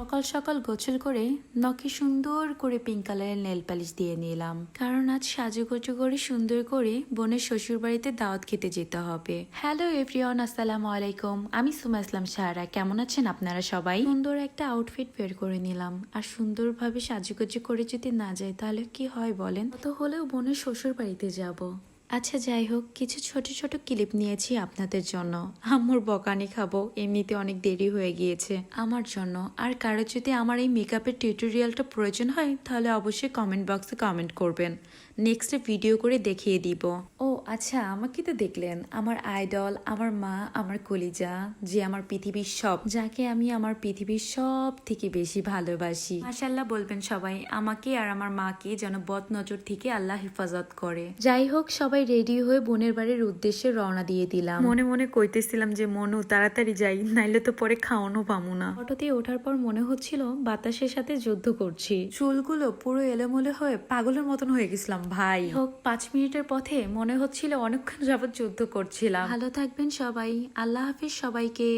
সকাল সকাল গোসল করে নখে সুন্দর করে পিঙ্ক কালারের নেল পালিশ দিয়ে নিলাম, কারণ আজ সাজুগুজু করে সুন্দর করে বোনের শ্বশুর বাড়িতে দাওয়াত খেতে যেতে হবে। হ্যালো এভরিওয়ান, আসসালামু আলাইকুম। আমি সুমা ইসলাম সাহারা। কেমন আছেন আপনারা সবাই? সুন্দর একটা আউটফিট বের করে নিলাম, আর সুন্দরভাবে সাজুগুজু করে যদি না যায় তাহলে কি হয় বলেন? তো হলেও বোনের শ্বশুর বাড়িতে যাব। আচ্ছা যাই হোক, কিছু ছোট ছোট ক্লিপ নিয়েছি আপনাদের জন্য। আম্মুর বকানি খাবো, এমনিতে অনেক দেরি হয়ে গিয়েছে আমার জন্য। আর কারো যদি আমার এই মেকআপের টিউটোরিয়ালটা প্রয়োজন হয় তাহলে অবশ্যই কমেন্ট বক্সে কমেন্ট করবেন, নেক্সটে ভিডিও করে দেখিয়ে দিব। ও আচ্ছা, আমাকে তো দেখলেন, আমার আইডল, আমার মা, আমার কলিজা, যে আমার পৃথিবীর সব, যাকে আমি আমার পৃথিবীর সব থেকে বেশি ভালোবাসি। মাশাআল্লাহ বলবেন সবাই, আমাকে আর আমার মাকে যেন বদ নজর থেকে আল্লাহ হেফাজত করে। যাই হোক, সবাই রেডি হয়ে বোনের বাড়ির উদ্দেশ্যে রওনা দিয়ে দিলাম। মনে মনে কইতেছিলাম যে মনু তাড়াতাড়ি যাই, নাইলে তো পরে খাওয়ানো পামু না। অটোতে ওঠার পর মনে হচ্ছিল বাতাসের সাথে যুদ্ধ করছি, চুলগুলো পুরো এলোমেলো হয়ে পাগলের মতন হয়ে গেছিলাম ভাই। হোক 5 মিনিটের পথে মনে হচ্ছিল অনেকক্ষণ যাবত যুদ্ধ করছিলাম। ভালো থাকবেন সবাই, আল্লাহ হাফিজ সবাইকে।